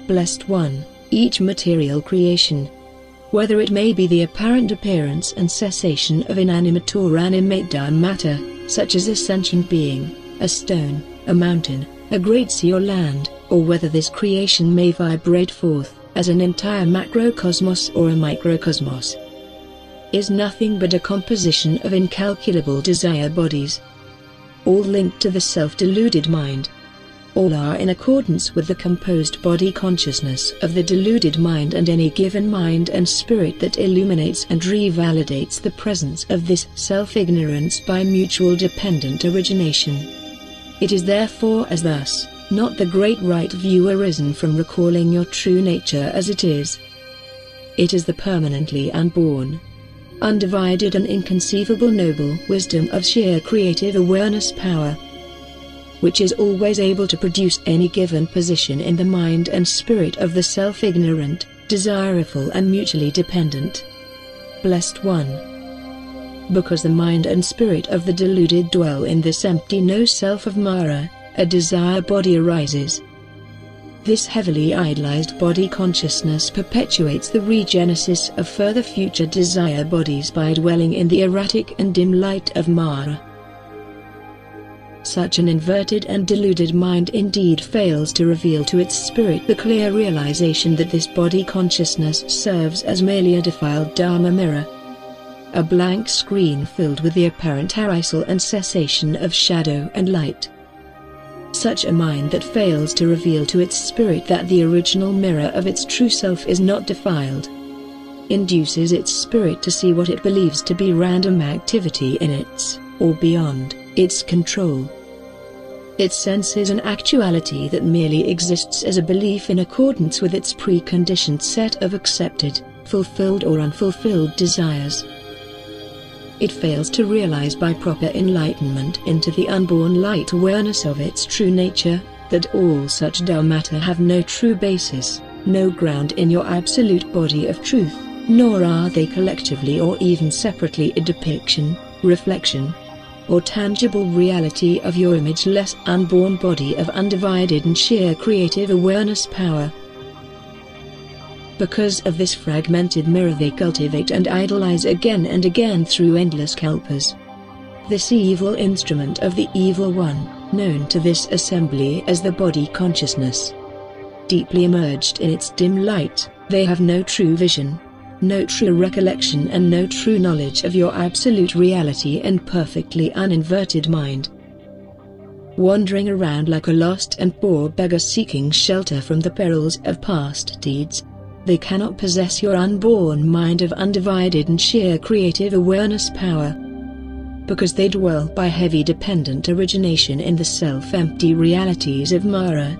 Blessed One, each material creation, whether it may be the apparent appearance and cessation of inanimate or animate dharmata, such as a sentient being, a stone, a mountain, a great sea or land, or whether this creation may vibrate forth as an entire macrocosmos or a microcosmos, is nothing but a composition of incalculable desire bodies, all linked to the self-deluded mind. All are in accordance with the composed body consciousness of the deluded mind and any given mind and spirit that illuminates and revalidates the presence of this self-ignorance by mutual dependent origination. It is therefore as thus, not the great right view arisen from recalling your true nature as it is. It is the permanently unborn, undivided and inconceivable noble wisdom of sheer creative awareness power, which is always able to produce any given position in the mind and spirit of the self-ignorant, desireful and mutually dependent. Blessed One, because the mind and spirit of the deluded dwell in this empty no-self of Mara, a desire body arises. This heavily idolized body consciousness perpetuates the regenesis of further future desire bodies by dwelling in the erratic and dim light of Mara. Such an inverted and deluded mind indeed fails to reveal to its spirit the clear realization that this body consciousness serves as merely a defiled Dharma mirror, a blank screen filled with the apparent arisal and cessation of shadow and light. Such a mind that fails to reveal to its spirit that the original mirror of its true self is not defiled, induces its spirit to see what it believes to be random activity in its, or beyond, its control. It senses an actuality that merely exists as a belief in accordance with its preconditioned set of accepted, fulfilled or unfulfilled desires. It fails to realize by proper enlightenment into the unborn light awareness of its true nature, that all such dharmata have no true basis, no ground in your absolute body of truth, nor are they collectively or even separately a depiction, reflection, or tangible reality of your imageless unborn body of undivided and sheer creative awareness power. Because of this fragmented mirror they cultivate and idolize again and again through endless kalpas. This evil instrument of the evil one, known to this assembly as the body consciousness. Deeply immersed in its dim light, they have no true vision, no true recollection and no true knowledge of your absolute reality and perfectly uninverted mind. Wandering around like a lost and poor beggar seeking shelter from the perils of past deeds, they cannot possess your unborn mind of undivided and sheer creative awareness power, because they dwell by heavy dependent origination in the self-empty realities of Mara.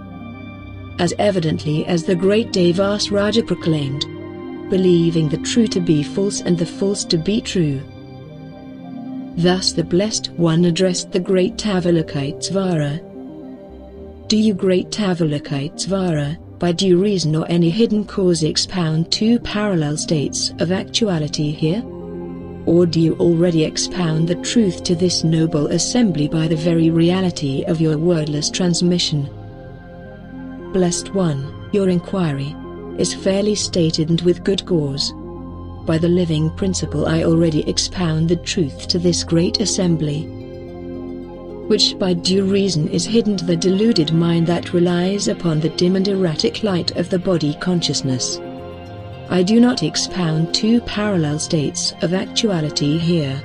As evidently as the great Devaraja proclaimed, believing the true to be false and the false to be true. Thus the Blessed One addressed the great Avalokitesvara. Do you, great Avalokitesvara, by due reason or any hidden cause expound two parallel states of actuality here? Or do you already expound the truth to this noble assembly by the very reality of your wordless transmission? Blessed One, your inquiry is fairly stated and with good cause. By the living principle I already expound the truth to this great assembly, which by due reason is hidden to the deluded mind that relies upon the dim and erratic light of the body consciousness. I do not expound two parallel states of actuality here.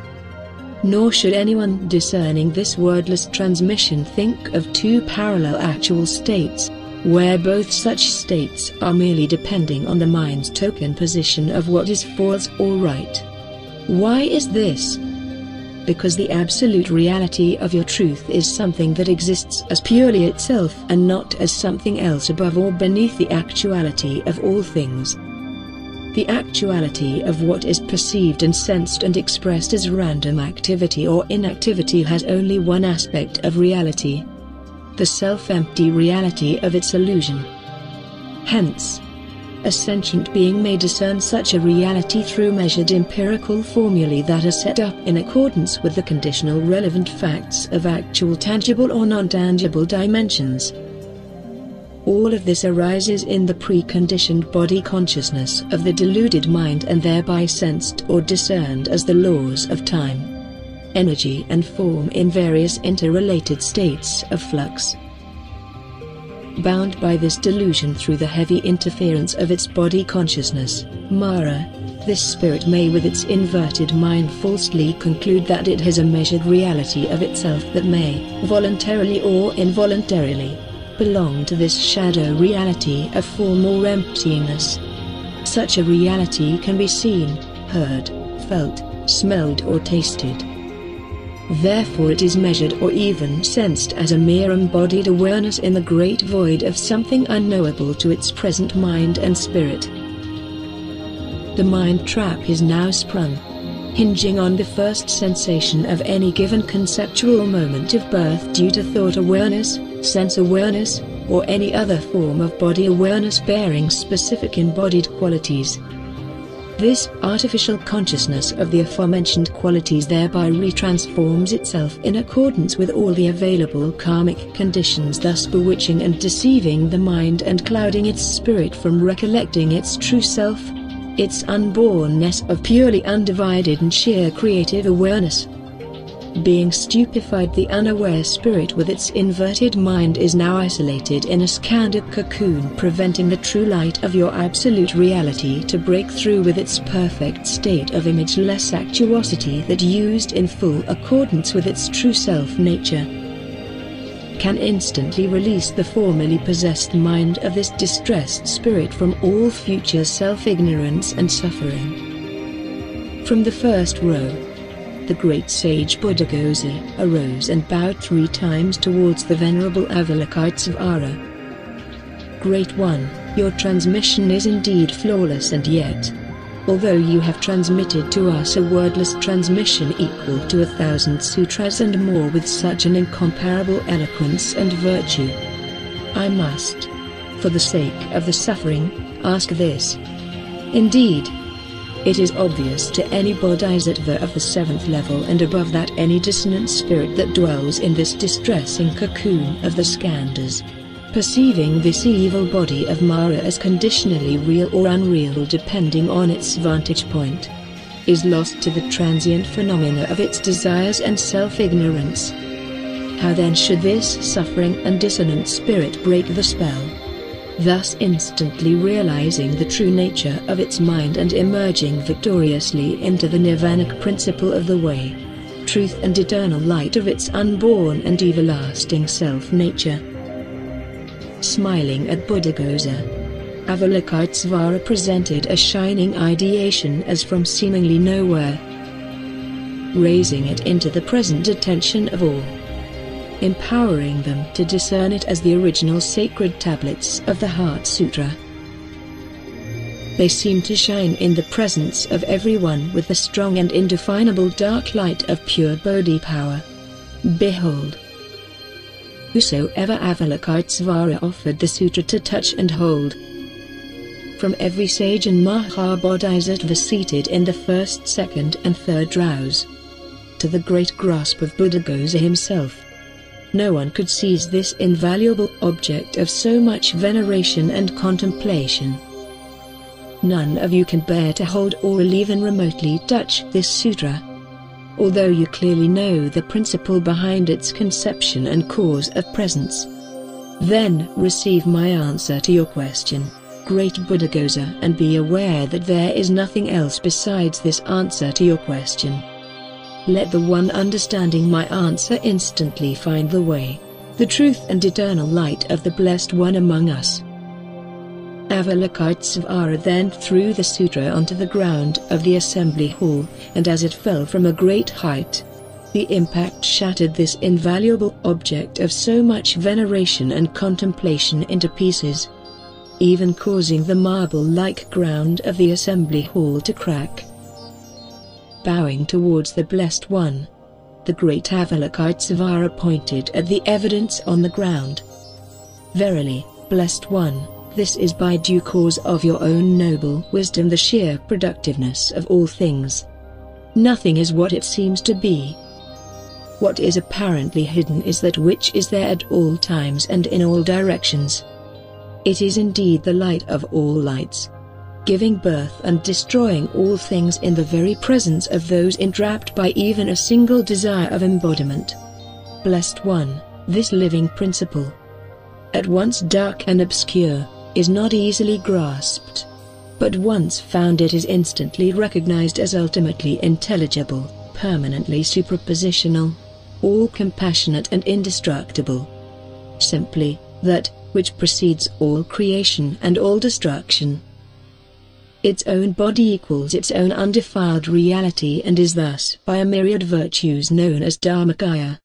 Nor should anyone discerning this wordless transmission think of two parallel actual states, where both such states are merely depending on the mind's token position of what is false or right. Why is this? Because the absolute reality of your truth is something that exists as purely itself and not as something else above or beneath the actuality of all things. The actuality of what is perceived and sensed and expressed as random activity or inactivity has only one aspect of reality: the self-empty reality of its illusion. Hence, a sentient being may discern such a reality through measured empirical formulae that are set up in accordance with the conditional relevant facts of actual tangible or non-tangible dimensions. All of this arises in the preconditioned body consciousness of the deluded mind and thereby sensed or discerned as the laws of time, energy and form in various interrelated states of flux. Bound by this delusion through the heavy interference of its body consciousness, Mara, this spirit may with its inverted mind falsely conclude that it has a measured reality of itself that may, voluntarily or involuntarily, belong to this shadow reality of form or emptiness. Such a reality can be seen, heard, felt, smelled or tasted. Therefore it is measured or even sensed as a mere embodied awareness in the great void of something unknowable to its present mind and spirit. The mind trap is now sprung, hinging on the first sensation of any given conceptual moment of birth due to thought awareness, sense awareness, or any other form of body awareness bearing specific embodied qualities. This artificial consciousness of the aforementioned qualities thereby retransforms itself in accordance with all the available karmic conditions, thus bewitching and deceiving the mind and clouding its spirit from recollecting its true self, its unbornness of purely undivided and sheer creative awareness. Being stupefied, the unaware spirit with its inverted mind is now isolated in a skandha cocoon, preventing the true light of your absolute reality to break through with its perfect state of imageless actuosity that, used in full accordance with its true self-nature, can instantly release the formerly possessed mind of this distressed spirit from all future self-ignorance and suffering. From the first row, the great sage Buddhaghosa arose and bowed 3 times towards the venerable Avalokitesvara. Great One, your transmission is indeed flawless, and yet, although you have transmitted to us a wordless transmission equal to 1,000 sutras and more with such an incomparable eloquence and virtue, I must, for the sake of the suffering, ask this. Indeed, it is obvious to any Bodhisattva of the 7th level and above that any dissonant spirit that dwells in this distressing cocoon of the skandhas, perceiving this evil body of Mara as conditionally real or unreal depending on its vantage point, is lost to the transient phenomena of its desires and self-ignorance. How then should this suffering and dissonant spirit break the spell? Thus instantly realizing the true nature of its mind and emerging victoriously into the nirvanic principle of the way, truth and eternal light of its unborn and everlasting self-nature. Smiling at Buddhaghosa, Avalokitesvara presented a shining ideation as from seemingly nowhere, raising it into the present attention of all, empowering them to discern it as the original sacred tablets of the Heart Sutra. They seem to shine in the presence of everyone with the strong and indefinable dark light of pure Bodhi power. Behold, whosoever Avalokitesvara offered the sutra to touch and hold, from every sage and Mahabodhisattva seated in the 1st, 2nd and 3rd rows, to the great grasp of Buddhaghosa himself, no one could seize this invaluable object of so much veneration and contemplation. None of you can bear to hold or even remotely touch this sutra, although you clearly know the principle behind its conception and cause of presence. Then receive my answer to your question, great Buddhaghosa, and be aware that there is nothing else besides this answer to your question. Let the one understanding my answer instantly find the way, the truth and eternal light of the Blessed One among us. Avalokitesvara then threw the sutra onto the ground of the assembly hall, and as it fell from a great height, the impact shattered this invaluable object of so much veneration and contemplation into pieces, even causing the marble-like ground of the assembly hall to crack. Bowing towards the Blessed One, the great Avalokitesvara pointed at the evidence on the ground. Verily, Blessed One, this is by due cause of your own noble wisdom, the sheer productiveness of all things. Nothing is what it seems to be. What is apparently hidden is that which is there at all times and in all directions. It is indeed the light of all lights, giving birth and destroying all things in the very presence of those entrapped by even a single desire of embodiment. Blessed One, this living principle, at once dark and obscure, is not easily grasped. But once found, it is instantly recognized as ultimately intelligible, permanently superpositional, all-compassionate and indestructible. Simply, that which precedes all creation and all destruction. Its own body equals its own undefiled reality and is thus by a myriad virtues known as Dharmakaya.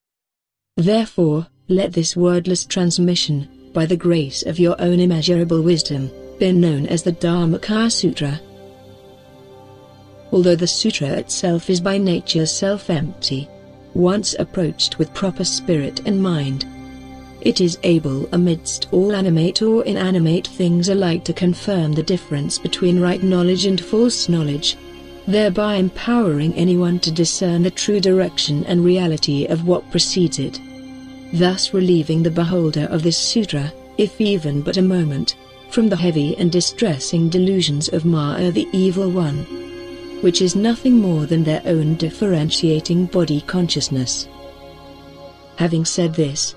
Therefore, let this wordless transmission, by the grace of your own immeasurable wisdom, be known as the Dharmakaya Sutra. Although the sutra itself is by nature self-empty, once approached with proper spirit and mind, it is able amidst all animate or inanimate things alike to confirm the difference between right knowledge and false knowledge, thereby empowering anyone to discern the true direction and reality of what precedes it, thus relieving the beholder of this sutra, if even but a moment, from the heavy and distressing delusions of Maya the Evil One, which is nothing more than their own differentiating body consciousness. Having said this,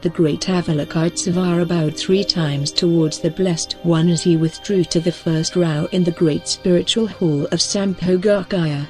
the great Avalokitesvara bowed 3 times towards the Blessed One as he withdrew to the first row in the great spiritual hall of Sambhogakaya.